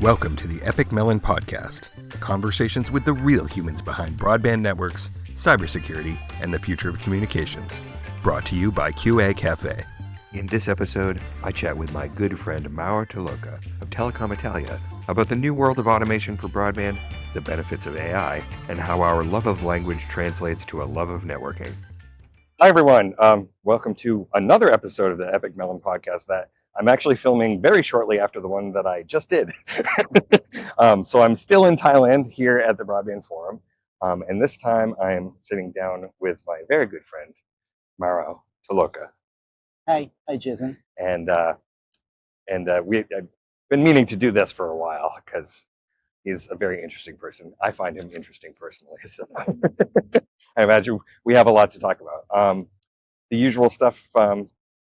Welcome to the Epik Mellon podcast, conversations with the real humans behind broadband networks, cybersecurity, and the future of communications. Brought to you by QA Cafe. In this episode, I chat with my good friend Mauro Tilocca of Telecom Italia about the new world of automation for broadband, the benefits of AI, and how our love of language translates to a love of networking. Hi, everyone. Welcome to another episode of the Epik Mellon podcast that I'm actually filming very shortly after the one that I just did. So I'm still in Thailand here at the Broadband Forum. And this time I'm sitting down with my very good friend, Mauro Tilocca. Hi, Jason. And I've been meaning to do this for a while because he's a very interesting person. I find him interesting personally. So I imagine we have a lot to talk about. The usual stuff,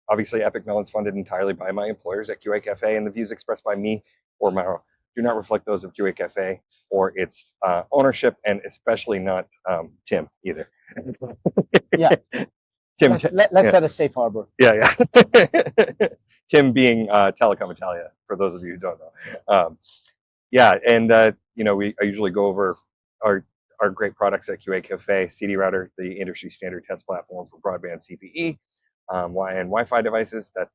obviously Epik Mellon's funded entirely by my employers at QA Cafe, and the views expressed by me or Mauro do not reflect those of QA Cafe or its ownership, and especially not Tim either. Yeah. Tim, let's set a safe harbor. Yeah. Tim being Telecom Italia, for those of you who don't know. I usually go over our great products at QA Cafe, CD Router, the industry standard test platform for broadband CPE, and Wi-Fi devices that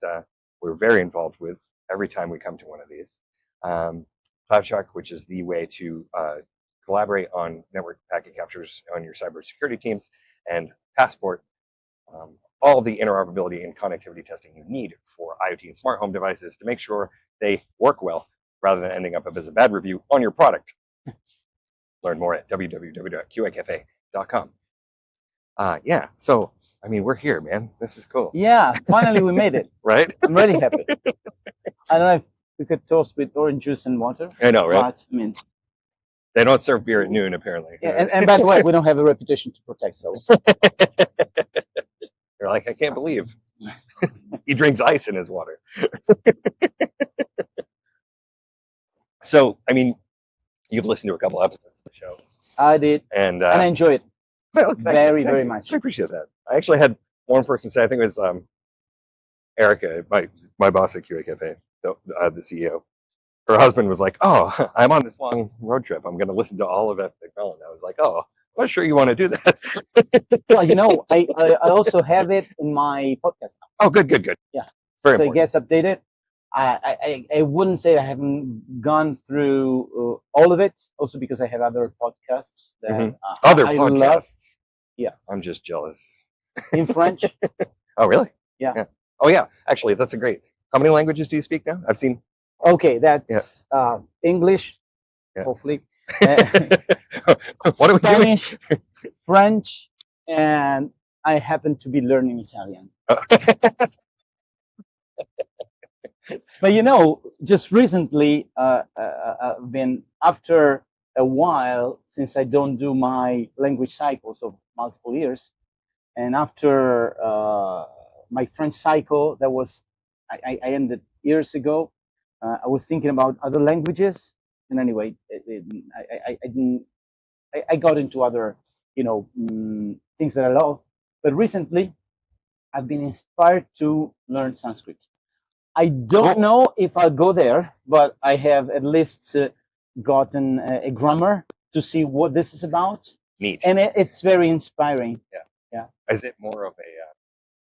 we're very involved with every time we come to one of these. CloudShock, which is the way to collaborate on network packet captures on your cybersecurity teams, and Passport, all the interoperability and connectivity testing you need for IoT and smart home devices to make sure they work well, rather than ending up as a bad review on your product. Learn more at www.qacafe.com. So, I mean, we're here, man. This is cool. Yeah, finally we made it. Right? I'm really happy. I don't know if we could toast with orange juice and water. I know, right? But, I mean, they don't serve beer at noon, apparently. Yeah, and by the way, we don't have a reputation to protect, so. They're like, I can't believe he drinks ice in his water. So, I mean, you've listened to a couple episodes of the show. I did, and I enjoy it very much. I appreciate that. I actually had one person say, I think it was Erica, my boss at QA Cafe, the CEO. Her husband was like, "Oh, I'm on this long road trip. I'm going to listen to all of Epik Mellon." I was like, "Oh, I'm not sure you want to do that." Well, I also have it in my podcast now. Oh, good. Yeah. Very so important. It gets updated. I wouldn't say I haven't gone through all of it, also because I have other podcasts that other I podcasts. love. Yeah. I'm just jealous. In French. Oh, really? Yeah. Oh, yeah. Actually, that's a great. How many languages do you speak now? I've seen. Okay, that's English, hopefully. What are we doing? Spanish, French, and I happen to be learning Italian. But just recently, I've been, after a while, since I don't do my language cycles of multiple years, and after my French cycle, that was, I ended years ago, I was thinking about other languages, and anyway, I got into other, things that I love. But recently, I've been inspired to learn Sanskrit. I don't know if I'll go there, but I have at least gotten a grammar to see what this is about. Neat. And it's very inspiring. Yeah. Is it more of a,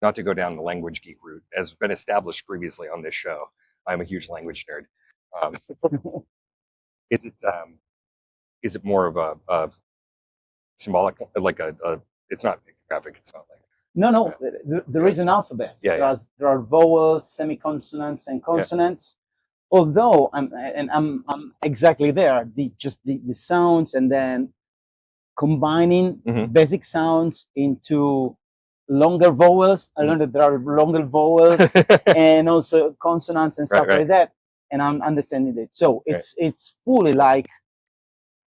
not to go down the language geek route, as been established previously on this show, I'm a huge language nerd. Is it more of a symbolic, like it's not pictographic, it's not like. No, there is an alphabet. Yeah. There are vowels, semi-consonants, and consonants. Yeah. Although I'm exactly there. The sounds, and then combining basic sounds into longer vowels. I learned that there are longer vowels and also consonants and stuff like that. And I'm understanding it. So it's fully like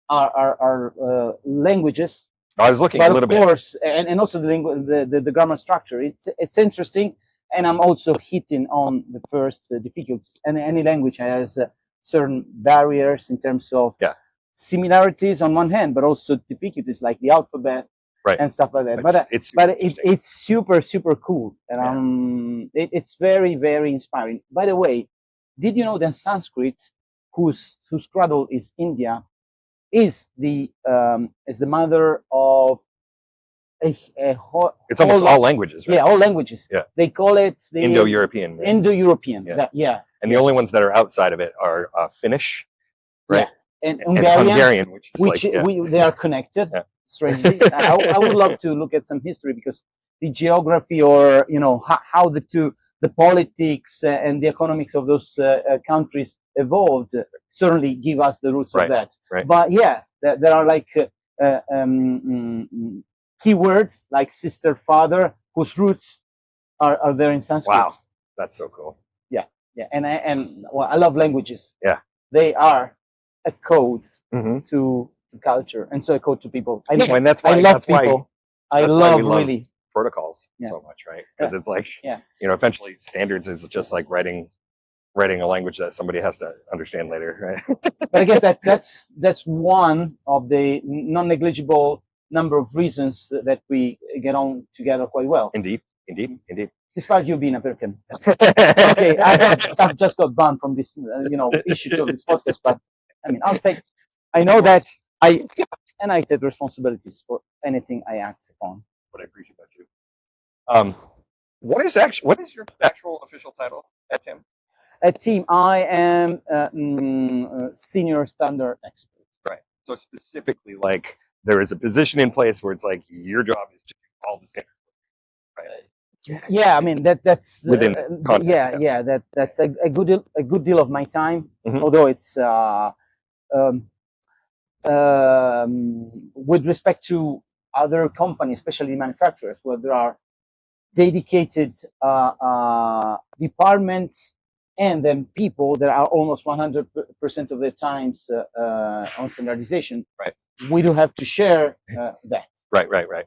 our languages. I was looking a little bit. Of course, and also the grammar structure. It's interesting, and I'm also hitting on the first difficulties. And any language has certain barriers in terms of similarities on one hand, but also difficulties like the alphabet and stuff like that. It's super cool, and it's very, very inspiring. By the way, did you know that Sanskrit whose cradle is India, is the mother of it's almost all languages, right? Yeah, all languages. Yeah. They call it the Indo-European. Right? Indo-European. Yeah. And the only ones that are outside of it are Finnish, right? Yeah. And Hungarian, which they are connected. Yeah. Strangely, I would love to look at some history, because the geography, or how the politics and the economics of those countries evolved, certainly give us the roots of that. Right. But yeah, there are like keywords like sister, father, whose roots are there in Sanskrit. Wow, that's so cool. Yeah, and well, I love languages. Yeah, they are a code mm-hmm. to culture, and so a code to people. And that's why I love people. I love really protocols so much, right? Because it's like, eventually standards is just like writing a language that somebody has to understand later, right? But I guess that's one of the non-negligible number of reasons that we get on together quite well. Indeed. Despite you being American. Okay, I've just got banned from this, issue of this podcast, but I mean, I know that I take responsibilities for anything I act upon. What I appreciate about you. What is your actual official title at TIM? At TIM, I am senior standard expert. Right. So specifically, like, there is a position in place where it's like your job is to do all the standards. Right. Yeah, I mean that's within context, that's a good deal of my time, mm-hmm. although it's with respect to other companies, especially manufacturers, where there are dedicated departments and then people that are almost 100% of their times on standardization. Right. We do have to share that. Right. Were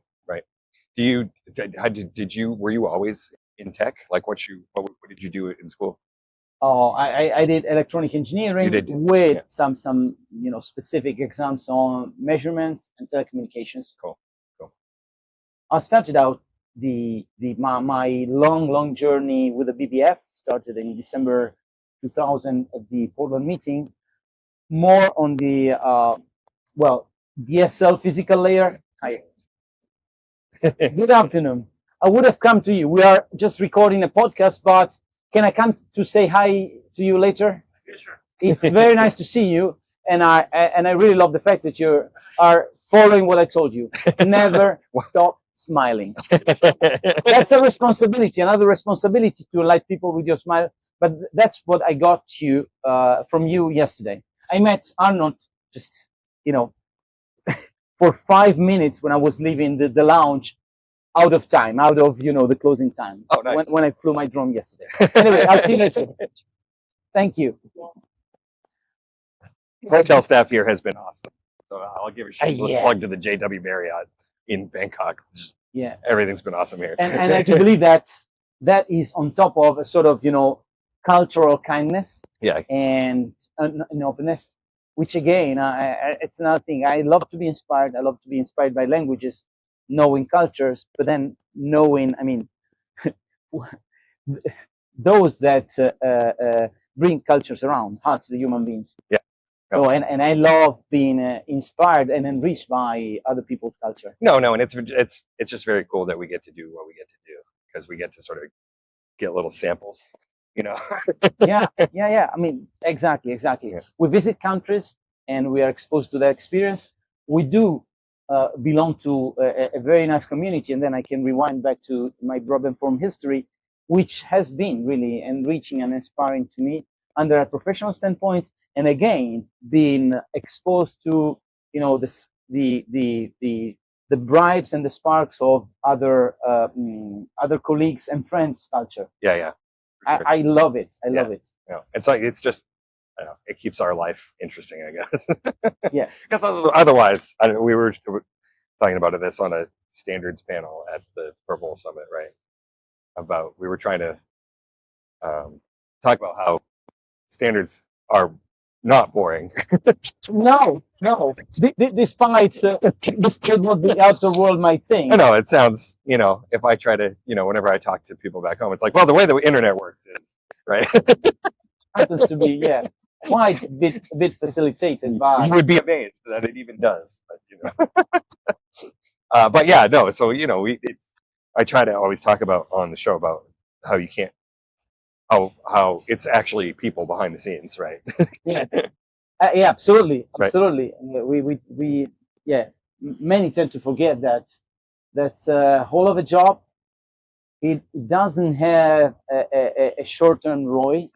you always in tech? Like, what did you do in school? Oh, I did electronic engineering with some specific exams on measurements and telecommunications. Cool. I started out my long journey with the BBF started in December 2000 at the Portland meeting, more on the DSL physical layer. Hi. Good afternoon. I would have come to you. We are just recording a podcast, but can I come to say hi to you later? Yeah, sure. It's very nice to see you, and I really love the fact that you are following what I told you. Never stop smiling. That's a responsibility, another responsibility to delight people with your smile. But that's what I got from you yesterday. I met Arnold just, for 5 minutes when I was leaving the lounge, out of the closing time. Oh, nice. When I flew my drone yesterday. Anyway, I'll see you later. Thank you. Hotel staff here has been awesome. So I'll give a shameless plug to the JW Marriott in Bangkok. Everything's been awesome here. And I do believe that is on top of a sort of, cultural kindness and an openness, which again, it's another thing. I love to be inspired. I love to be inspired by languages, knowing cultures, but then knowing, those that bring cultures around us, the human beings. Yeah. So and I love being inspired and enriched by other people's culture. No, and it's just very cool that we get to do what we get to do, because we get to sort of get little samples, Yeah. Exactly. Yeah. We visit countries and we are exposed to their experience. We do belong to a very nice community, and then I can rewind back to my broadband forum history, which has been really enriching and inspiring to me under a professional standpoint, and again being exposed to the bribes and the sparks of other colleagues and friends' culture. Yeah. Sure. I love it. I love it. Yeah. It's just, I don't know, it keeps our life interesting, I guess. Yeah. Because otherwise, we were talking about this on a standards panel at the Purple Summit, right? We were trying to talk about how standards are not boring. No. Despite what the outer world might think. I know, it sounds, if I try to, whenever I talk to people back home, it's like, well, the way the internet works is, right? Happens to be, yeah. quite a bit facilitated by. You would be amazed that it even does, but but yeah, no. So I try to always talk about on the show about how you can't how it's actually people behind the scenes, right? Yeah, yeah, absolutely, Right. absolutely. We yeah. Many tend to forget that whole of a job, it doesn't have a short-term ROI,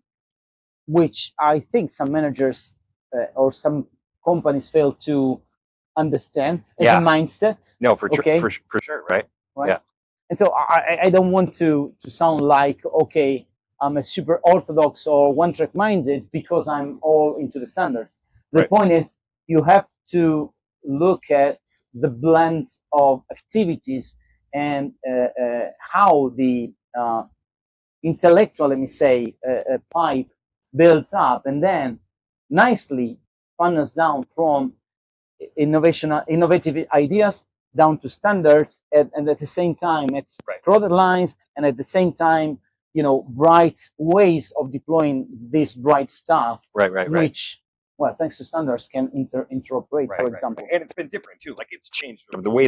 which I think some managers or some companies fail to understand as a Yeah. mindset. No, for Okay. sure, right? Right? Yeah. And so I don't want to sound like, okay, I'm a super orthodox or one-track minded because I'm all into the standards. The Right. point is, you have to look at the blend of activities and how the intellectual, let me say, pipe builds up, and then nicely funnels down from innovative ideas down to standards, and at the same time it's Right. product lines, and at the same time, bright ways of deploying this bright stuff, Right. which, well, thanks to standards, can interoperate, Right, for right, example. right. And it's been different too. Like it's changed the way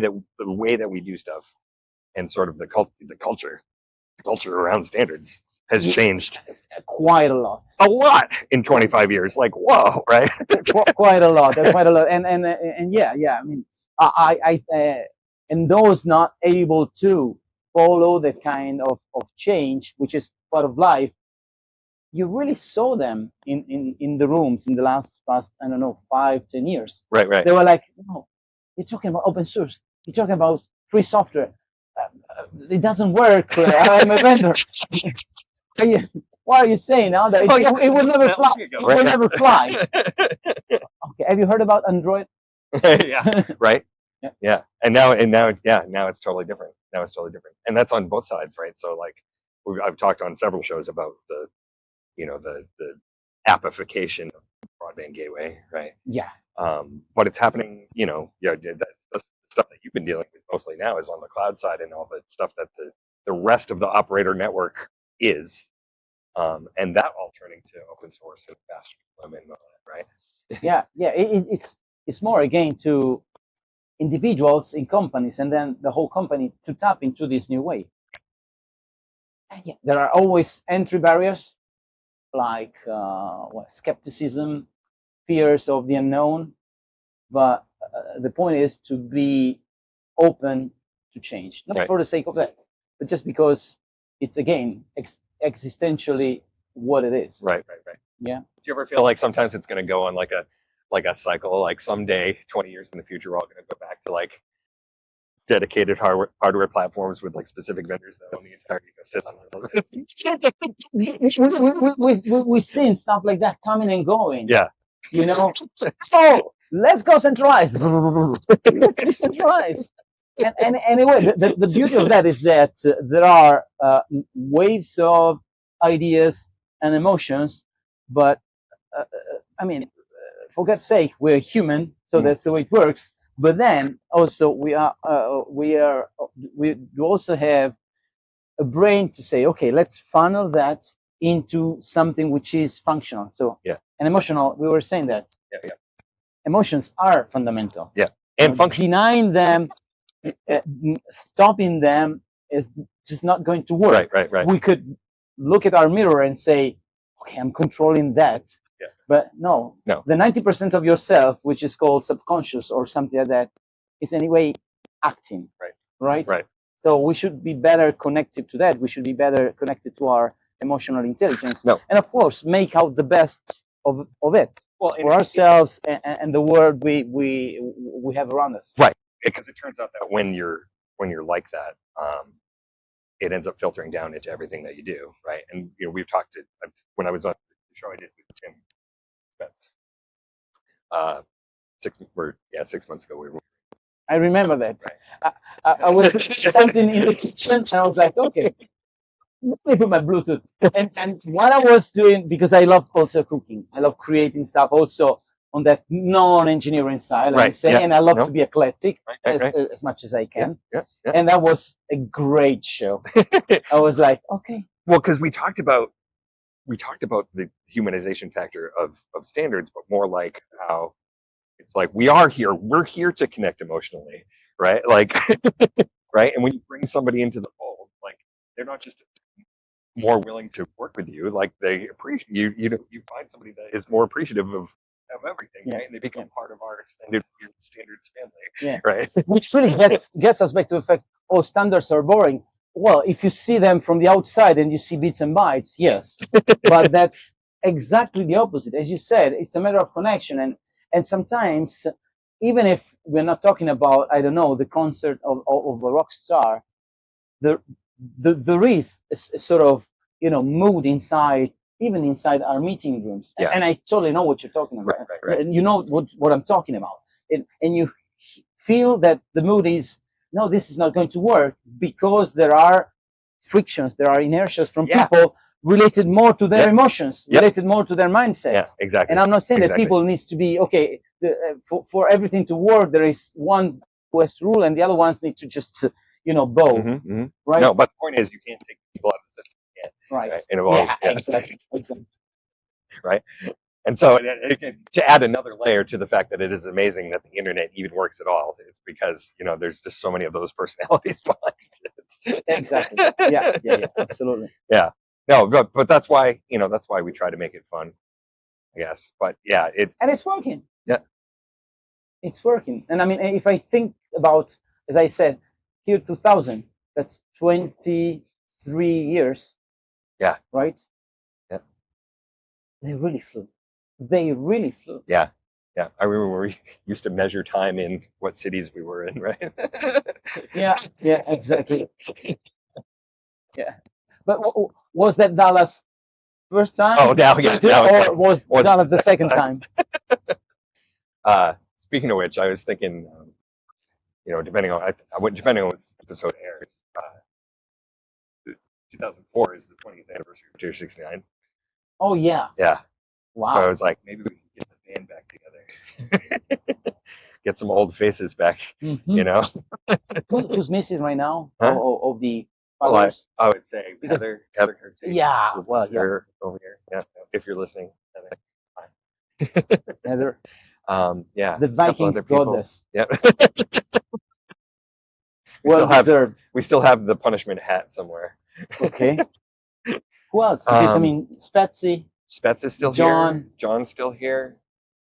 that we do stuff, and sort of the culture around standards has Yeah. changed Quite a lot. a lot in 25 years. Like, whoa, right? Quite a lot, and yeah. I mean, and those not able to follow the kind of change, which is part of life, you really saw them in the rooms in the past, I don't know, 5-10 years. Right, right. They were like, no, you're talking about open source, you're talking about free software, it doesn't work, I'm a vendor. Why are you saying now that it will never fly? It will never fly. Okay, have you heard about Android? Yeah, right. Yeah. And now it's totally different. Now it's totally different, and that's on both sides, right? So like, I've talked on several shows about the appification of broadband gateway, right? Yeah. But it's happening, that's the stuff that you've been dealing with mostly now is on the cloud side, and all the stuff that the rest of the operator network is, and that all turning to open source and faster deployment and all that, right? Yeah. It's more again to individuals in companies, and then the whole company to tap into this new way. And yeah, there are always entry barriers like skepticism, fears of the unknown, but the point is to be open to change, not Right. for the sake of that, but just because it's again existentially what it is. Right. Yeah. Do you ever feel like sometimes it's going to go on like a cycle, like someday, 20 years in the future, we're all going to go back to like dedicated hardware platforms with like specific vendors that own the entire ecosystem? We've seen stuff like that coming and going. Yeah. Oh, let's go centralized. Let's decentralize. And anyway, the beauty of that is that there are waves of ideas and emotions, but I mean, for God's sake, we're human, so that's the way it works. But then also we also have a brain to say, okay, let's funnel that into something which is functional. So Yeah. And emotional, we were saying that. Yeah. Emotions are fundamental. Yeah. And function. Denying them, stopping them is just not going to work. Right. We could look at our mirror and say, okay, I'm controlling that. Yeah. But no. The 90% of yourself, which is called subconscious or something like that, is anyway acting. Right. So we should be better connected to that. We should be better connected to our emotional intelligence. And of course, make out the best of it for ourselves and the world we have around us. Right. Because it turns out that when you're like that, it ends up filtering down into everything that you do, right? And we've talked when I was on the show I did with Tim Spence. 6 months ago we were. I remember that. Right. I was something in the kitchen, and I was like, okay, let me put my Bluetooth. And what I was doing, because I love also cooking, I love creating stuff also on that non-engineering side, let me say, and I love to be eclectic as much as I can. And that was a great show. I was like, okay. Well, because we talked about we talked about the humanization factor of standards, but more like how it's like we're here to connect emotionally, right? Like, right? And when you bring somebody into the fold, like they're not just more willing to work with you, like they appreciate you find somebody that is more appreciative of everything, right? And they become part of our extended standards family, right? Which really gets us back to the fact, oh, standards are boring. Well, if you see them from the outside and you see bits and bytes, yes, but that's exactly the opposite. As you said, it's a matter of connection, and sometimes, even if we're not talking about, I don't know, the concert of a rock star, there is a sort of mood inside, even inside our meeting rooms, and I totally know what you're talking about. Right. And you know what I'm talking about, and you feel that the mood is, no, this is not going to work, because there are frictions, there are inertias from people related more to their emotions, related more to their mindset. Yeah, exactly. And I'm not saying that people needs to be okay. For everything to work, there is one who has to rule, and the other ones need to just bow. Right? No, but the point is, you can't take people out of the system. Right. It involves, Exactly. Right. And so, to add another layer to the fact that it is amazing that the internet even works at all, it's because there's just so many of those personalities behind it. Exactly. Yeah. Absolutely. Yeah. No, but that's why we try to make it fun, I guess. But yeah, and it's working. Yeah. It's working. And I mean, if I think about, as I said, year 2000, that's 23 years. Yeah. Right? Yeah. They really flew. Yeah. Yeah. I remember we used to measure time in what cities we were in, right? Yeah, exactly. Yeah. But was that Dallas first time? Oh, now or was Dallas the second time? Speaking of which, I was thinking, depending on when this episode airs, 2004 is the 20th anniversary of Tier 69. Oh yeah. Yeah. Wow. So I was like, maybe we can get the band back together, get some old faces back. Who's missing right now? Huh? Of the followers? Well, I would say Heather Curtsey. Yeah. Well, her over here. Yeah. If you're listening, Heather. Heather. Yeah. The Viking goddess. Yeah. Well deserved. We still have the punishment hat somewhere. Okay. Who else? Because I mean, Spetsy. Spets is still here. John's still here.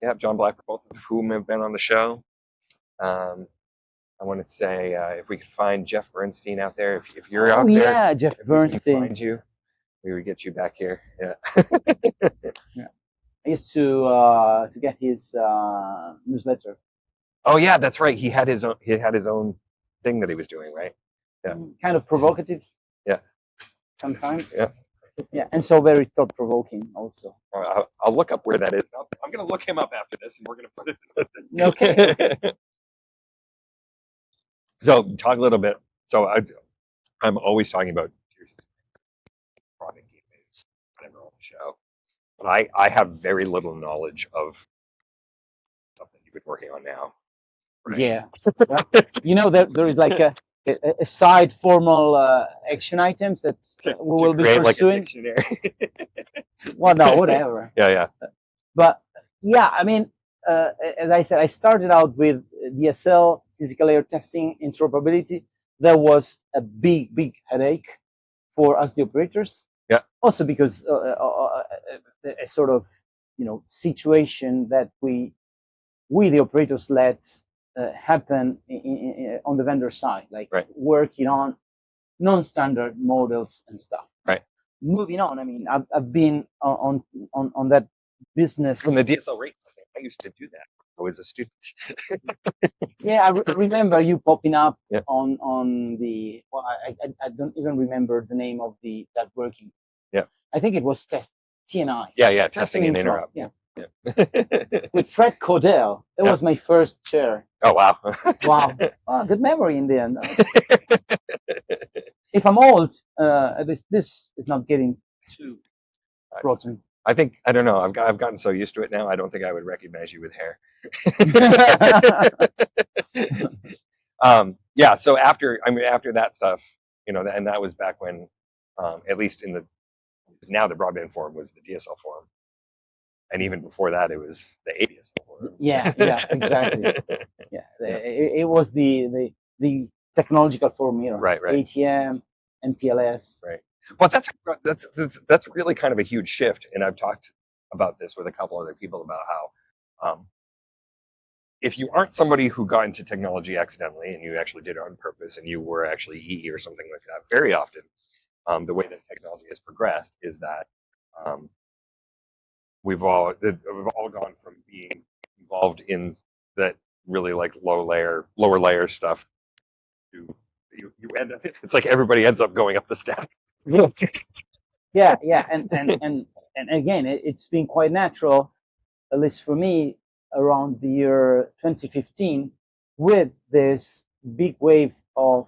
Yeah, John Black, both of whom have been on the show. I want to say if we could find Jeff Bernstein out there, if you're out there. Oh yeah, Jeff Bernstein. Find you, we would get you back here. Yeah. Yeah. I used to get his newsletter. Oh yeah, that's right. He had his own thing that he was doing, right? Yeah. Kind of provocative. Yeah. Sometimes. Yeah. Yeah, and so very thought-provoking also. I'll look up where that is. I'm going to look him up after this, and we're going to put it. Okay. So talk a little bit. So I'm always talking about product gateways whenever on the show, but I have very little knowledge of something you've been working on now. Right? Yeah. There is like a side formal action items that we will be pursuing. Like a dictionary. Well, no, whatever. Yeah. But yeah, I mean, as I said, I started out with DSL, physical layer testing, interoperability. That was a big headache for us, the operators. Yeah. Also because a sort of situation that we the operators let happen on the vendor side, like working on non-standard models and stuff. Right. Moving on, I mean, I've been on that business. From the DSL rate testing, I used to do that. I was a student. Yeah, I remember you popping up on the. Well, I don't even remember the name of that working. Yeah. I think it was TNI. Yeah, testing and interrupt. Yeah. With Fred Codell. That was my first chair. Oh, wow. Wow. Oh, good memory in the end. If I'm old, at least this is not getting too rotten. I don't know. I've gotten so used to it now. I don't think I would recognize you with hair. Yeah. So after that stuff, and that was back when, at least in the Now the broadband form was the DSL form, and even before that, it was the ADSL form. Yeah, exactly. Yeah, it was the technological form, Right. ATM, MPLS. Right. Well, that's really kind of a huge shift, and I've talked about this with a couple other people about how if you aren't somebody who got into technology accidentally and you actually did it on purpose and you were actually EE or something like that, very often the way that technology has progressed is that we've all gone from being involved in that really like lower layer stuff to you end up, it's like everybody ends up going up the stack. Yeah, and again, it's been quite natural, at least for me, around the year 2015, with this big wave of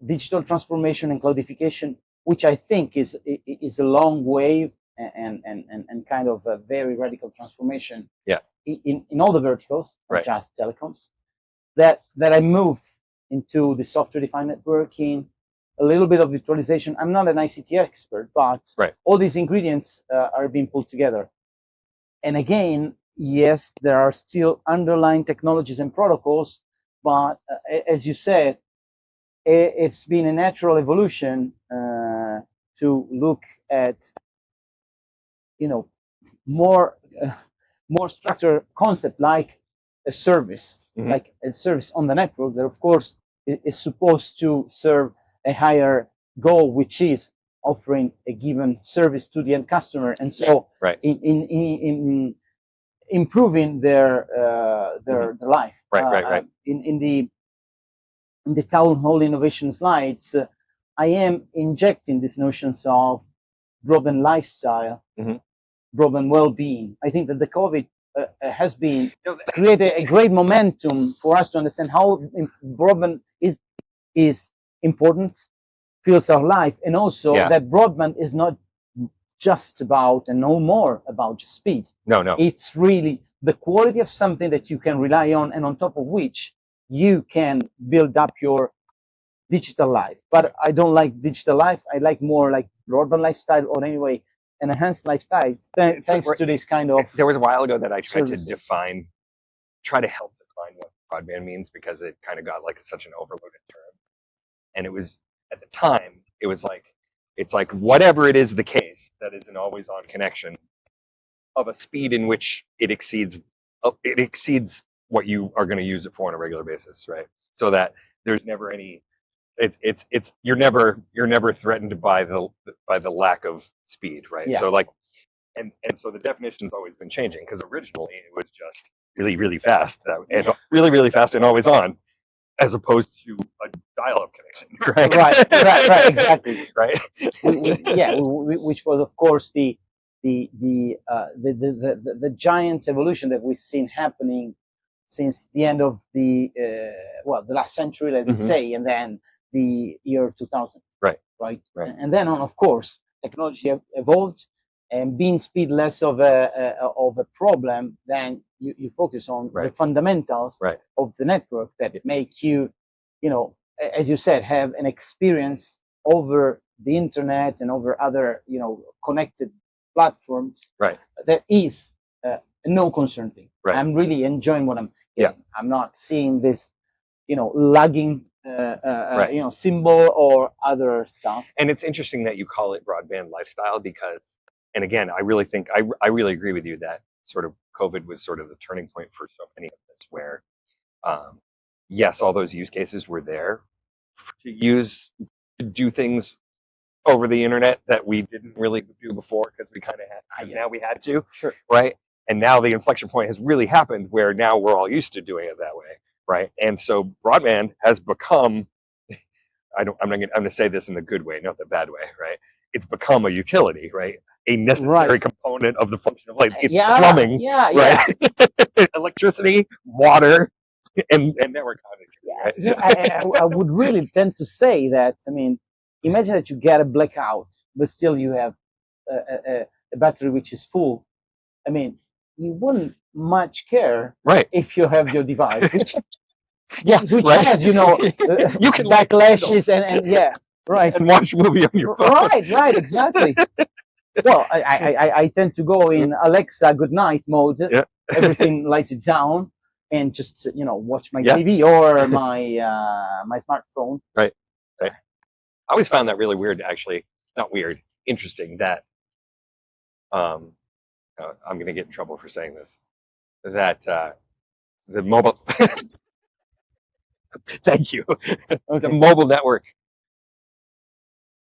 digital transformation and cloudification, which I think is a long wave and kind of a very radical transformation. Yeah. In all the verticals, not Right. just telecoms, that I move into the software-defined networking, a little bit of virtualization. I'm not an ICT expert, but Right. all these ingredients are being pulled together. And again, yes, there are still underlying technologies and protocols, but as you said, it's been a natural evolution to look at, more structured concept like a service, like a service on the network that, of course, is supposed to serve a higher goal, which is offering a given service to the end customer, and so Right. in improving their life. Right. In the town hall innovation slides, I am injecting these notions of broadband lifestyle, broadband well-being. I think that the COVID has been created a great momentum for us to understand how broadband is important, feels our life, and also that broadband is not just about, and no more about, just speed. No. It's really the quality of something that you can rely on, and on top of which you can build up your digital life. But I don't like digital life. I like more like broadband lifestyle, or anyway, an enhanced lifestyle, thanks to this kind of. There was a while ago that I tried services. to try to help define what broadband means, because it kind of got like such an overloaded term. And it was, at the time, it was like, it's like whatever it is the case that is an always on connection of a speed in which it exceeds what you are going to use it for on a regular basis, right? So that there's never any, you're never threatened by the lack of speed, right? Yeah. So like, and so the definition's always been changing, because originally it was just really fast, and really fast and always on, as opposed to a dial-up connection, right? Right, exactly. Right. Which was, of course, the giant evolution that we've seen happening since the end of the last century, let me say, and then the year 2000. Right. And then on, of course, technology evolved, and being speed less of a problem, then you focus on the fundamentals of the network that make you, as you said, have an experience over the internet and over other, connected platforms. That is a no concern thing. I'm really enjoying what I'm getting. I'm not seeing this, lagging, symbol or other stuff. And it's interesting that you call it broadband lifestyle, because, and again, I really think I really agree with you that sort of COVID was sort of the turning point for so many of this, where yes, all those use cases were there to do things over the internet that we didn't really do before, because we kind of had, now we had to, right? And now the inflection point has really happened, where now we're all used to doing it that way, right? And so broadband has become, I'm going to say this in the good way, not the bad way, right? It's become a utility, right? A necessary component of the function of life. It's plumbing, right? Electricity, water, and network connectivity. Right? I would really tend to say that. I mean, imagine that you get a blackout, but still you have a battery which is full. I mean, you wouldn't much care, if you have your device, which has, you can backlashes and and watch a movie on your phone. Right, exactly. Well, I tend to go in Alexa good night mode, Yeah. everything lighted down, and just watch my Yeah. TV or my my smartphone. Right. I always found that really weird, actually. Not weird, interesting. That I'm going to get in trouble for saying this. That the mobile. Thank you. The Okay. mobile network.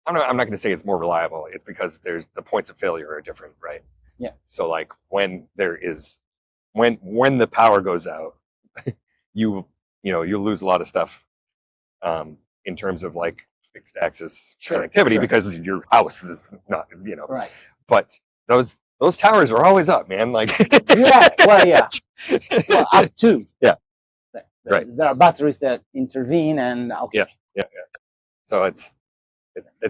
I'm not going to say it's more reliable. It's because there's the points of failure are different, right? Yeah. So like when the power goes out, you lose a lot of stuff in terms of like fixed access connectivity Sure. because your house is not Right. But those towers are always up, man. Like Yeah. Well, yeah. Well, up to. Yeah. There, Right. there are batteries that intervene, and okay. Yeah. So it's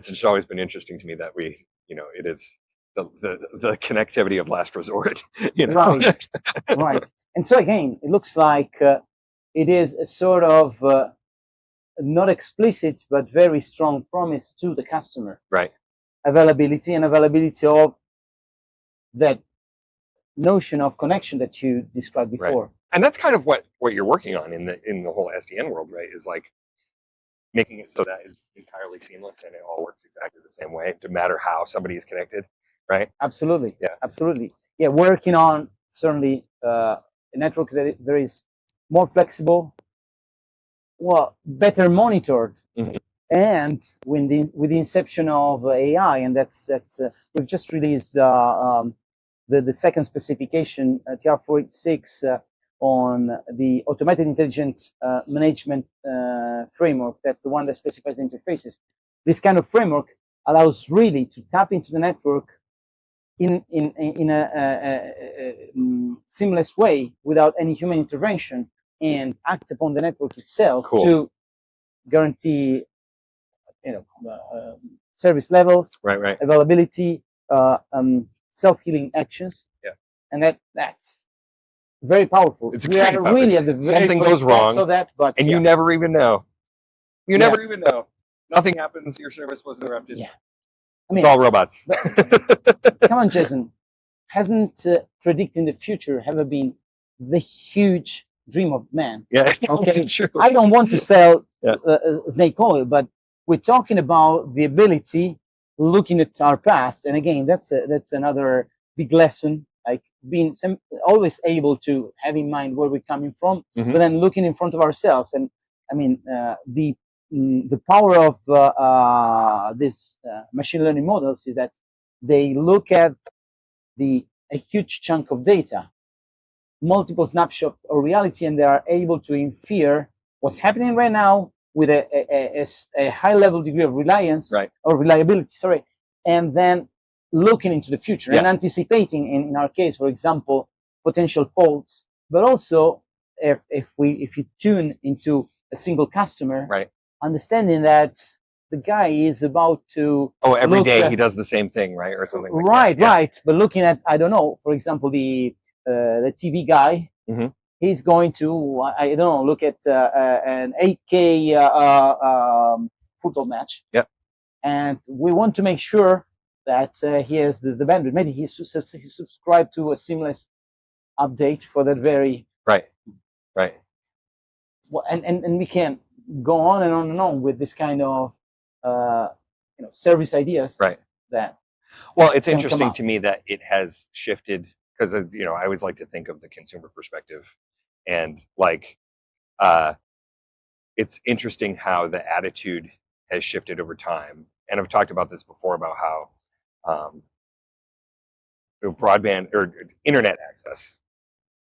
just always been interesting to me that it is the connectivity of last resort. Right. Right. And so again, it looks like it is a sort of not explicit but very strong promise to the customer. Right. Availability of that notion of connection that you described before. Right. And that's kind of what you're working on in the whole SDN world, right? Is like making it so that is entirely seamless and it all works exactly the same way, no matter how somebody is connected, right? Absolutely. Yeah. Absolutely. Yeah. Working on certainly a network that is more flexible, well, better monitored. Mhm. And with the inception of AI, and that's we've just released the second specification, TR486, on the automated intelligent management framework. That's the one that specifies the interfaces. This kind of framework allows really to tap into the network in a seamless way without any human intervention, and act upon the network itself to guarantee service levels, Right. availability, self-healing actions. Yeah. And that's very powerful. It's We are extremely powerful. really at the very Something first goes wrong, steps of that, but and you never even know. You never even know. Nothing happens. Your service was interrupted. Yeah. It's all robots. Come on, Jason. Hasn't predicting the future ever been the huge dream of man? Yeah. Okay. True. I don't want to sell Yeah. snake oil, but we're talking about the ability, looking at our past, and again, that's another big lesson. Like being always able to have in mind where we're coming from, Mhm. but then looking in front of ourselves. And I mean, the power of these machine learning models is that they look at a huge chunk of data, multiple snapshots of reality, and they are able to infer what's happening right now with a high level degree of reliance, Right. or reliability, sorry, and then looking into the future and Yeah. anticipating, in our case, for example, potential faults, but also if you tune into a single customer, Right. understanding that the guy is about to Every look day at, he does the same thing, right, or something like right, that. Yeah. right. But looking at, I don't know, for example, the TV guy, Mhm. he's going to, I don't know, look at an 8K football match. Yep. And we want to make sure that he has the bandwidth. Maybe he subscribed to a seamless update for that very. Right. And we can go on and on and on with this kind of service ideas. Right. That. Well, it's can come interesting up. to me that it has shifted because I always like to think of the consumer perspective, and like it's interesting how the attitude has shifted over time. And I've talked about this before about how broadband or internet access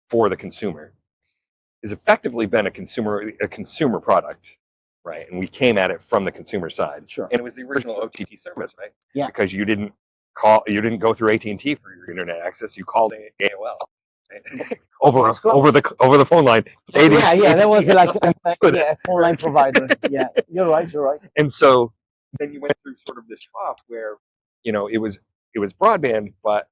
for the consumer has effectively been a consumer product, right? And we came at it from the consumer side. Sure. And it was the original OTT service, right? Yeah. Because you didn't go through AT&T for your internet access. You called AOL. Right? over the phone line. Yeah, that was like a phone line provider. Yeah, you're right. And so then you went through sort of this trough where it was broadband, but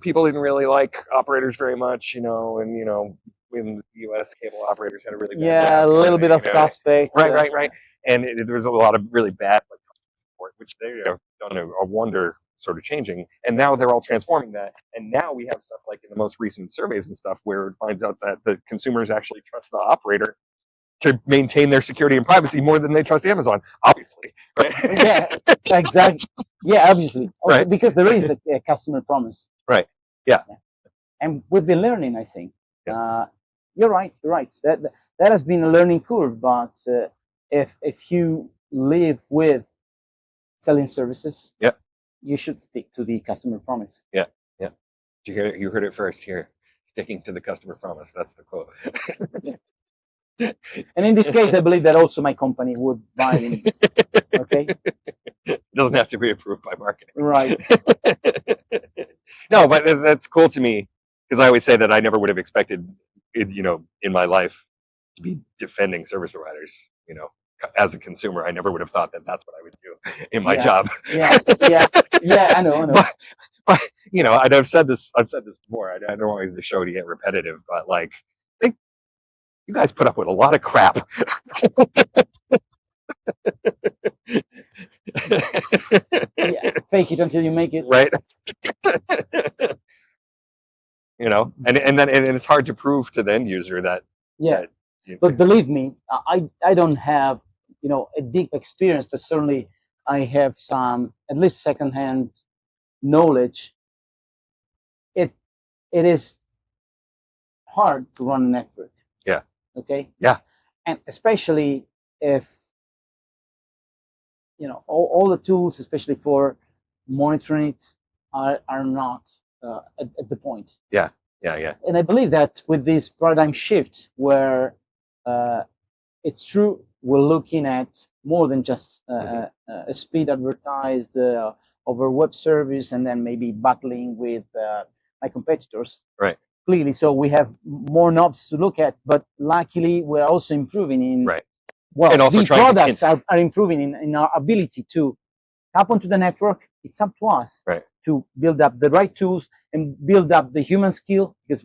people didn't really like operators very much, and when the U.S. cable operators had a really bad rap, a little bit of suspect. Right. And there was a lot of really bad customer support, which they have done a wonder sort of changing, and now they're all transforming that. And now we have stuff like in the most recent surveys and stuff where it finds out that the consumers actually trust the operator to maintain their security and privacy more than they trust Amazon, obviously. Right? Yeah, exactly. Yeah, obviously, also, Right. because there is a customer promise. Right. Yeah. And we've been learning, I think. Yeah. You're right. You're right. That has been a learning curve. But if you live with selling services, Yeah. you should stick to the customer promise. Yeah. Yeah. Did you hear it? You heard it first here. Sticking to the customer promise. That's the quote. And in this case, I believe that also my company would buy in. Okay. Doesn't have to be approved by marketing. Right. No, but that's cool to me because I always say that I never would have expected, in my life to be defending service providers. As a consumer, I never would have thought that that's what I would do in my job. Yeah. I know. But and I've said this before. I don't want the show to get repetitive, but like, I think you guys put up with a lot of crap. Yeah, fake it until you make it. Right. And then it's hard to prove to the end user that. Yeah. But believe me, I don't have a deep experience, but certainly I have some at least secondhand knowledge. It is hard to run a network. Yeah. Okay. Yeah. And especially if all the tools, especially for monitoring it, are not at the point. Yeah. And I believe that with this paradigm shift, where it's true, we're looking at more than just a speed advertised over web service, and then maybe battling with my competitors. Right. Clearly, so we have more knobs to look at, but luckily we're also improving in. Right. Well, and also the products are improving in our ability to tap onto the network. It's up to us to build up the right tools and build up the human skill, because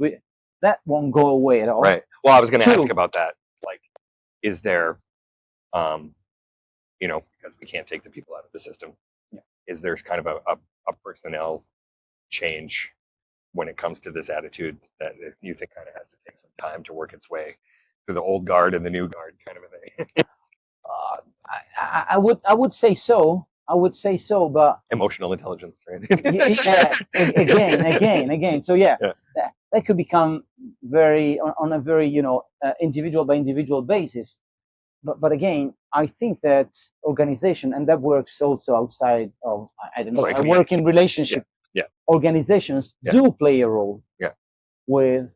that won't go away at all. Right. Well, I was going to ask about that. Like, is there, because we can't take the people out of the system, is there kind of a personnel change when it comes to this attitude that you think kind of has to take some time to work its way through the old guard and the new guard kind of a thing? I would say so. But emotional intelligence, right? Yeah, again. So that could become on a very individual by individual basis. But again, I think that organization, and that works also outside of, I don't know, I work in relationship. Yeah. Organizations do play a role. Yeah. With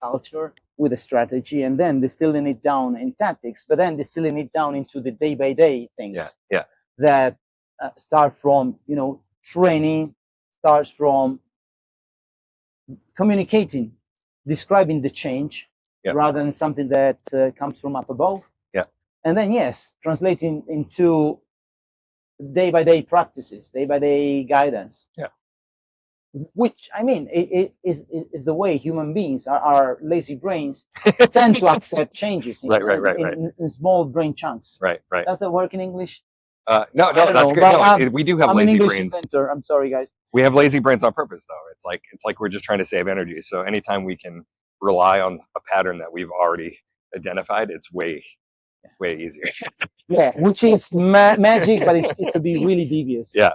culture, with a strategy, and then distilling it down in tactics, but then distilling it down into the day-by-day things. Yeah. That start from training, starts from communicating, describing the change, rather than something that comes from up above. Yeah. And then translating into day-by-day practices, day-by-day guidance. Yeah. Which, I mean, it is the way human beings, our lazy brains, tend to accept changes in small brain chunks. Right. Does that work in English? No, that's good. No, we do have lazy English brains. Inventor. I'm sorry, guys. We have lazy brains on purpose, though. It's like we're just trying to save energy. So anytime we can rely on a pattern that we've already identified, it's way easier. Yeah, which is magic, but it could be really devious. Yeah.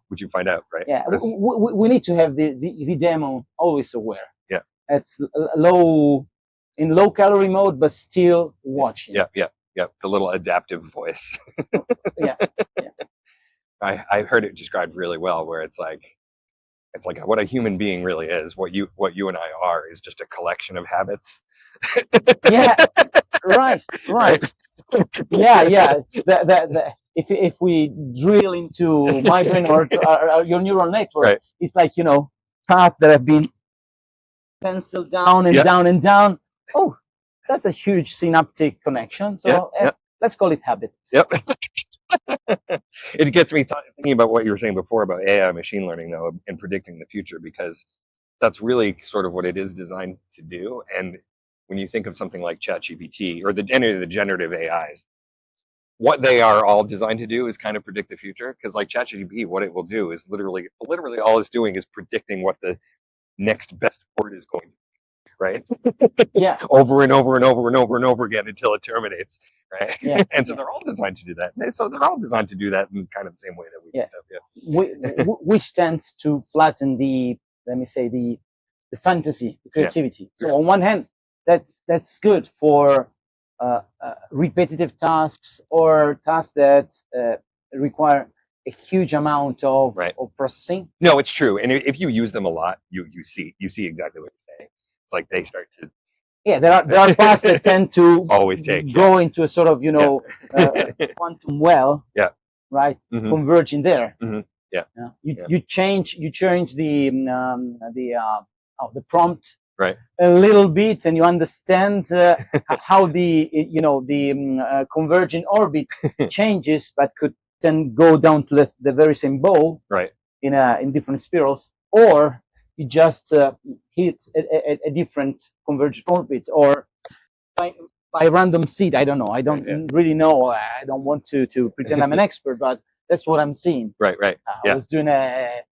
Would you find out, right? Yeah, we need to have the demo always aware. Yeah. It's low calorie mode, but still watching. Yeah. The little adaptive voice. Yeah. I heard it described really well, where it's like what a human being really is. What you and I are is just a collection of habits. Yeah. Right. Yeah. If we drill into my brain or your neural network, it's like paths that have been penciled down and down and down. Oh, that's a huge synaptic connection. So let's call it habit. Yep. It gets me thinking about what you were saying before about AI machine learning, though, and predicting the future, because that's really sort of what it is designed to do. And when you think of something like ChatGPT or the generative AIs, what they are all designed to do is kind of predict the future. Because like ChatGPT, what it will do is literally all it's doing is predicting what the next best word is going to be, right? Yeah. Over and over and over and over and over again until it terminates, right? Yeah. And so they're all designed to do that. So they're all designed to do that in kind of the same way that we do stuff. Yeah. Which tends to flatten the, let me say, the fantasy, the creativity. So on one hand, that's good for repetitive tasks or tasks that require a huge amount of processing. No, it's true. And if you use them a lot, you see exactly what you're saying. It's like they start to. Yeah, there are parts that tend to always go into a sort of quantum well. Yeah. Right. Converging there. Yeah. You change the prompt right a little bit, and you understand how the converging orbit changes, but could then go down to the very same ball in different spirals, or you just hit a different convergent orbit, or by random seed. I don't know. I don't really know. I don't want to pretend I'm an expert, but that's what I'm seeing. Right. I was doing a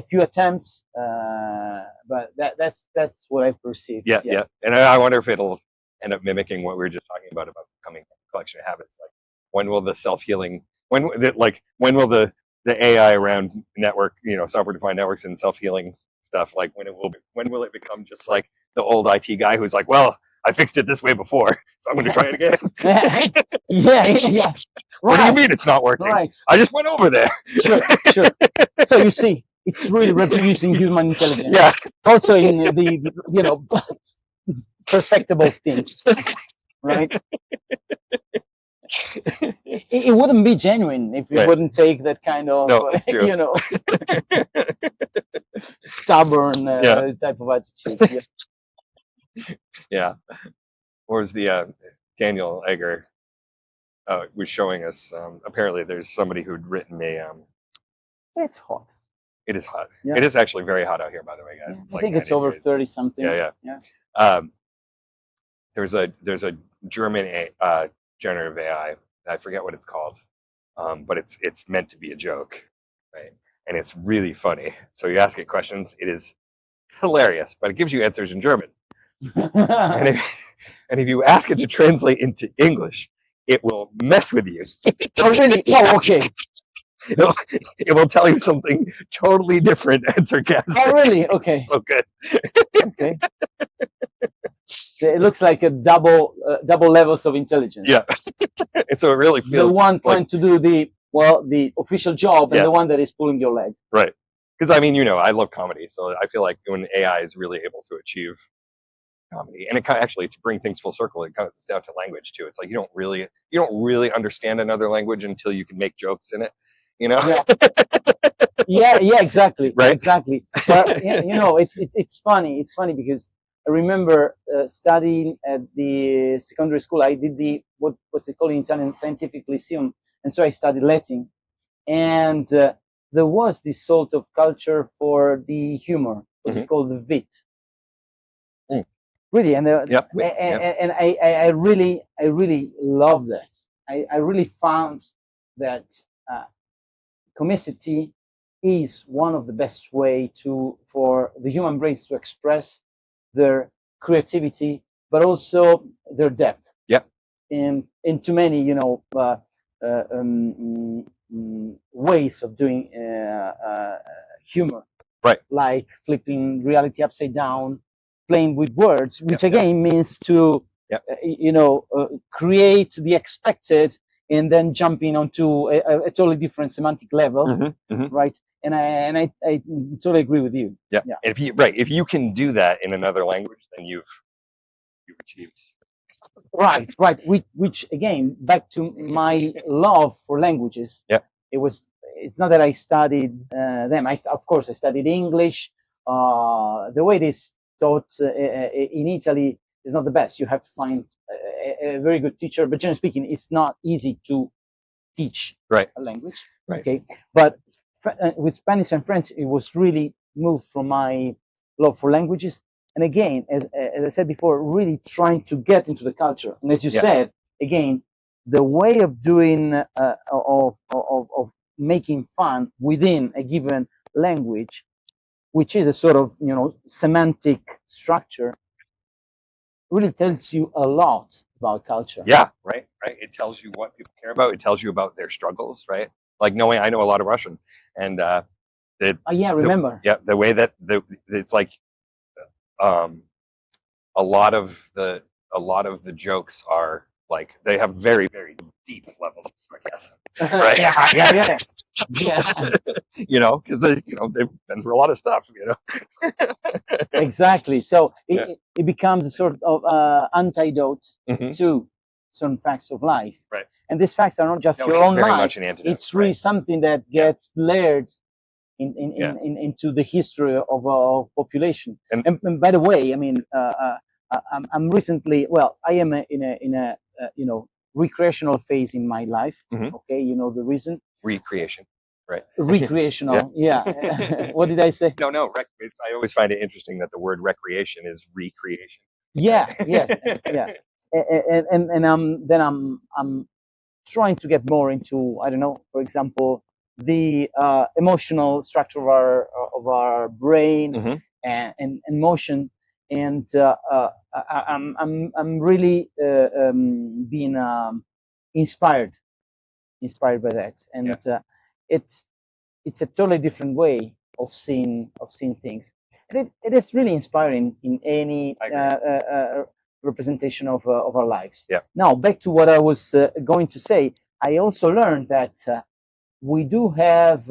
few attempts, but that's what I perceived. Yeah. And I wonder if it'll end up mimicking what we were just talking about becoming a collection of habits. Like, when will the self-healing? When will the AI around network, software-defined networks and self-healing stuff? Like, when will it become just like the old IT guy who's like, well, I fixed it this way before, so I'm going to try it again. Yeah. What do you mean it's not working? Right. I just went over there. Sure. So you see, it's really reproducing human intelligence. Yeah. Also in the perfectible things, right? It wouldn't be genuine if you wouldn't take that kind of stubborn type of attitude. Yeah. Whereas the Daniel Egger was showing us, apparently there's somebody who'd written it's hot. It is hot. Yeah. It is actually very hot out here, by the way, guys. I think it's over 30 something. Yeah. There's a German generative AI. I forget what it's called, but it's meant to be a joke, right? And it's really funny. So you ask it questions. It is hilarious, but it gives you answers in German. and if you ask it to translate into English, it will mess with you. Oh, really? Oh, okay. It will tell you something totally different and sarcastic. Oh, really? Okay. It's so good. Okay. It looks like a double levels of intelligence. Yeah. And so it really feels the one trying to do the official job, and the one that is pulling your leg. Right. Because I mean, I love comedy, so I feel like when AI is really able to achieve comedy, and it actually, to bring things full circle, it comes down to language too. It's like you don't really understand another language until you can make jokes in it. Yeah, exactly. Right. Exactly. But it's funny. It's funny because I remember studying at the secondary school. I did what's it called in Italian, Scientific Lyceum, and so I studied Latin, and there was this sort of culture for the humor, what's called the wit. Really, and and I really love that. I really found that comicity is one of the best way for the human brains to express their creativity, but also their depth. Yeah. In too many, ways of doing humor. Right. Like flipping reality upside down, playing with words, which again means to, create the expected and then jumping onto a totally different semantic level, right? And I totally agree with you. Yeah. And if you can do that in another language, then you've achieved. Right. Which again, back to my love for languages. Yeah. It's not that I studied them. Of course I studied English. The way it is taught in Italy is not the best. You have to find a very good teacher, but generally speaking, it's not easy to teach a language. Right. Okay. But with Spanish and French, it was really moved from my love for languages. And again, as I said before, really trying to get into the culture. And as you said, again, the way of doing of making fun within a given language, which is a sort of semantic structure, really tells you a lot about culture. Yeah, right. It tells you what people care about. It tells you about their struggles, right? Like I know a lot of Russian, and Remember. the way that it's like um, a lot of the jokes are like they have very very deep levels of sarcasm, right? Yeah. Because they've been through a lot of stuff, Exactly. So Yeah. it becomes a sort of antidote Mhm. to some facts of life. Right. And these facts are not just No, your it is own very life. much an antidote. It's really something that gets layered Yeah. into the history of our population. And- And by the way, I mean, I'm recently, well, I am in a recreational phase in my life. Mhm. Okay, you know the reason. Recreation, right? Recreational, yeah. What did I say? No. I always find it interesting that the word recreation is recreation. Yeah, Right? yeah. I'm trying to get more into, I don't know, for example, the emotional structure of our brain Mhm. and emotion, and I'm really being inspired by that, and it's a totally different way of seeing things. And it is really inspiring in any representation of our lives. Yeah. Now back to what I was going to say. I also learned that we do have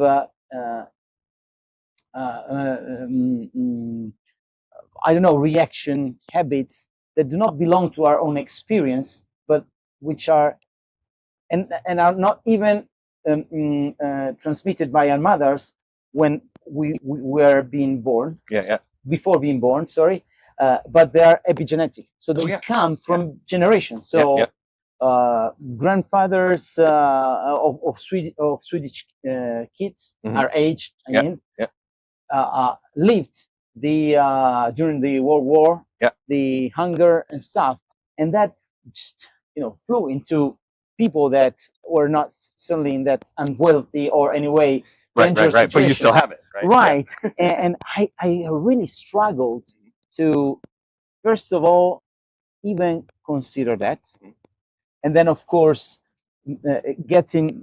I don't know, reaction habits that do not belong to our own experience, but which are and are not even transmitted by our mothers when we were being born, Yeah. before being born, sorry, but they are epigenetic, so they come from generations. So grandfathers of Swedish kids, our age, I mean, lived during the World War, the hunger and stuff, and that just flew into people that were not certainly in that unwealthy or anyway dangerous right. But you situation. still have it, right? Right. And I really struggled to, first of all, even consider that. And then, of course, getting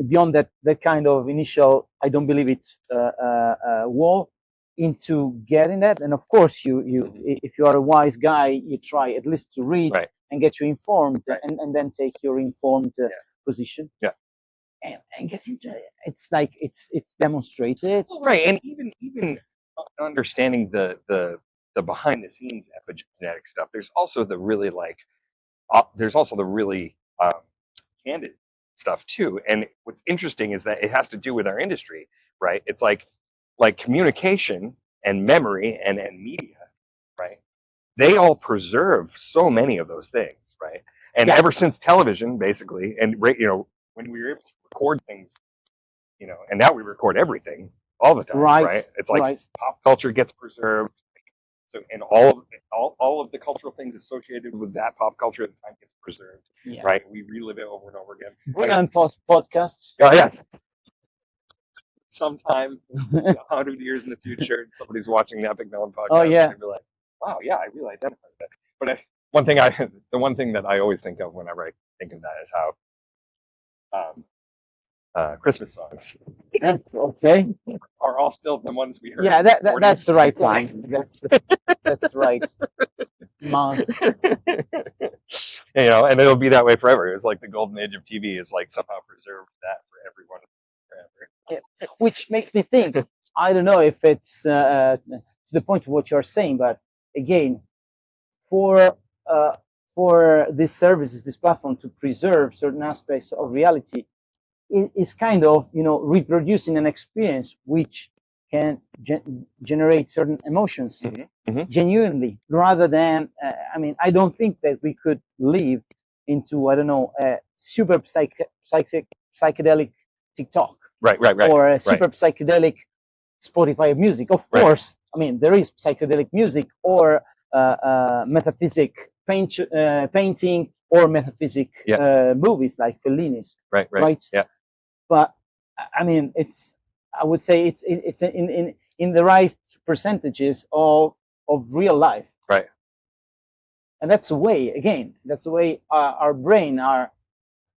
beyond that kind of initial, I don't believe it, wall, into getting that. And of course, if you are a wise guy, you try at least to read and get you informed, and then take your informed position. Yeah. And get into it. It's like it's demonstrated. Right. And even understanding the behind the scenes epigenetic stuff, there's also the really candid stuff too. And what's interesting is that it has to do with our industry, right? It's like communication and memory and media, right? They all preserve so many of those things, right? And ever since television, basically, and when we were able to record things, and now we record everything all the time, right? It's like pop culture gets preserved. So, and all of the cultural things associated with that pop culture at the time gets preserved, right? We relive it over and over again. And podcasts. Oh yeah. Sometime 100 years in the future, somebody's watching the Epik Mellon podcast, and they'll be like, "Wow, yeah, I really identify with that." But the one thing that I always think of whenever I think of that is how Christmas songs are all still the ones we heard. Yeah, that's the right time. That's right. And it'll be that way forever. It was like the golden age of TV is like somehow preserved that for everyone forever. Which makes me think, I don't know if it's to the point of what you're saying, but again, for these services, this platform to preserve certain aspects of reality, is kind of reproducing an experience which can generate certain emotions genuinely, rather than I mean, I don't think that we could live into, I don't know, a super psychedelic TikTok, right, or a super psychedelic Spotify music. Of course, I mean, there is psychedelic music or metaphysic painting or metaphysic movies like Fellini's. Right. Yeah. But I mean, I would say it's in the right percentages of real life. Right. And that's the way our brain, our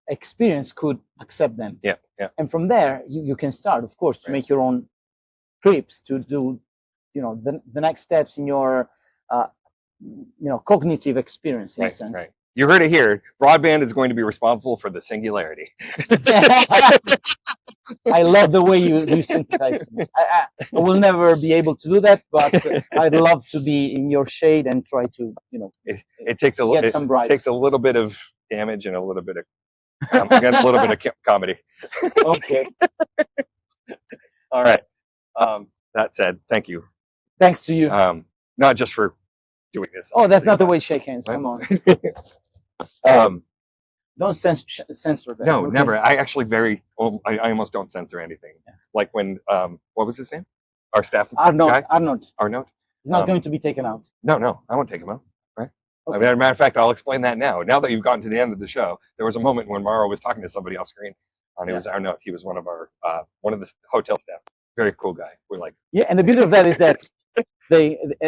experience could accept them. Yeah. And from there, you can start, of course, to make your own trips, to do, the next steps in your, cognitive experience, in a sense. Right. You heard it here. Broadband is going to be responsible for the singularity. I love the way you synthesize things. I will never be able to do that, but I'd love to be in your shade and try to, it takes a get some bribes. It takes a little bit of damage and a little bit of comedy. Okay. All right. That said, thank you. Thanks to you. Not just for doing this. Oh, that's not the way to shake hands. Come on. Don't censor that. No, okay? never. I actually I almost don't censor anything. Yeah. Like when, what was his name? Our staff guy? Arnold. He's not going to be taken out. No, I won't take him out. Right? Okay. As a matter of fact, I'll explain that now. Now that you've gotten to the end of the show, there was a moment when Mauro was talking to somebody off screen, and it was Arnold. He was one of the hotel staff. Very cool guy. We're like, yeah, and the beauty of that is that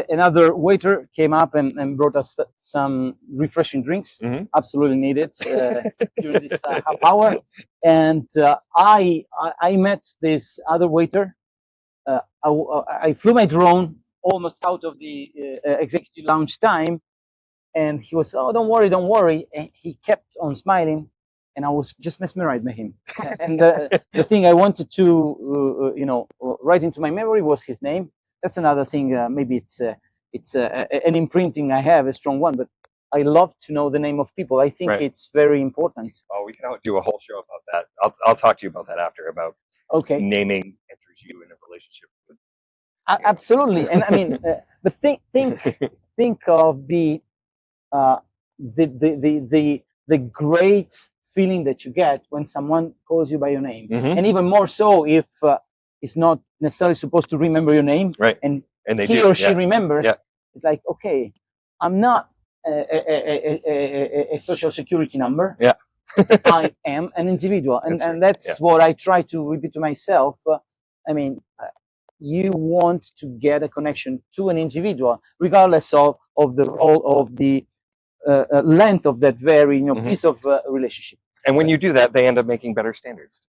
another waiter came up and brought us some refreshing drinks, absolutely needed during this half hour. And I met this other waiter. I flew my drone almost out of the executive lounge time, and he was, oh, don't worry. And he kept on smiling, and I was just mesmerized by him. And the thing I wanted to, write into my memory was his name. That's another thing. Maybe it's an imprinting I have, a strong one, but I love to know the name of people. I think it's very important. Oh, we can do a whole show about that. I'll talk to you about that after, about naming enters you in a relationship with. Absolutely, and I mean, but think of the great feeling that you get when someone calls you by your name, and even more so if it's not necessarily supposed to remember your name, and he or she remembers. It's like, okay, I'm not a social security number. I am an individual, and that's what I try to repeat to myself. I mean, you want to get a connection to an individual, regardless of the length of that very piece of relationship. And when you do that, they end up making better standards.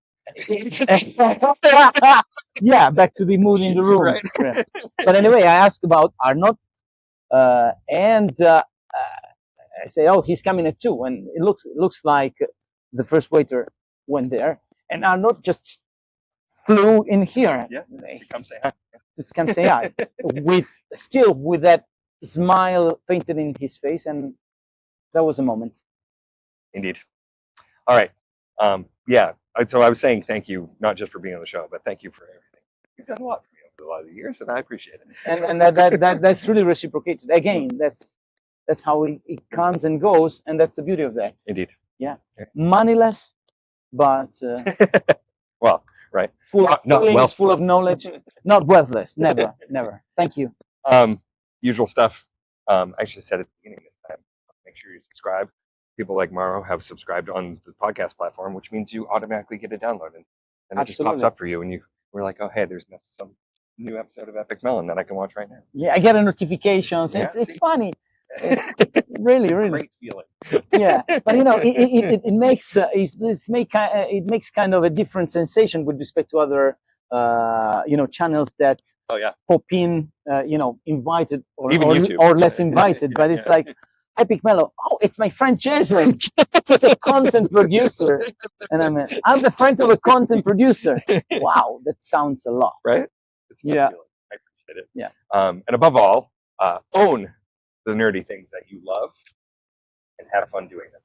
Yeah, back to the mood in the room. Right. Yeah. But anyway, I asked about Arnold, and I say, oh, he's coming at 2, and it looks like the first waiter went there, and Arnold just flew in here. Yeah, to come say hi. To come say hi, with that smile painted in his face, and that was a moment. Indeed. All right. So I was saying thank you, not just for being on the show, but thank you for everything. You've done a lot for me over a lot of years, and I appreciate it. And that's really reciprocated. Again, that's how it comes and goes, and that's the beauty of that. Indeed. Yeah. Moneyless, but well, right. Full of feelings, full of knowledge. Not wealthless. Never. Thank you. Usual stuff. I actually said at the beginning this time. Make sure you subscribe. People like Mauro have subscribed on the podcast platform, which means you automatically get it downloaded, and it just pops up for you, and we're like, oh, hey, there's some new episode of Epik Mellon that I can watch right now. Yeah, I get a notification. Yeah, it's funny. Really. Great feeling. Yeah, but it makes kind of a different sensation with respect to other channels that pop in, invited or less invited. But it's like Epik Mellon. Oh, it's my friend Jason. He's a content producer, and I'm the friend of a content producer. Wow, that sounds a lot, right? It's nice feeling. I appreciate it. Yeah. And above all, own the nerdy things that you love and have fun doing them.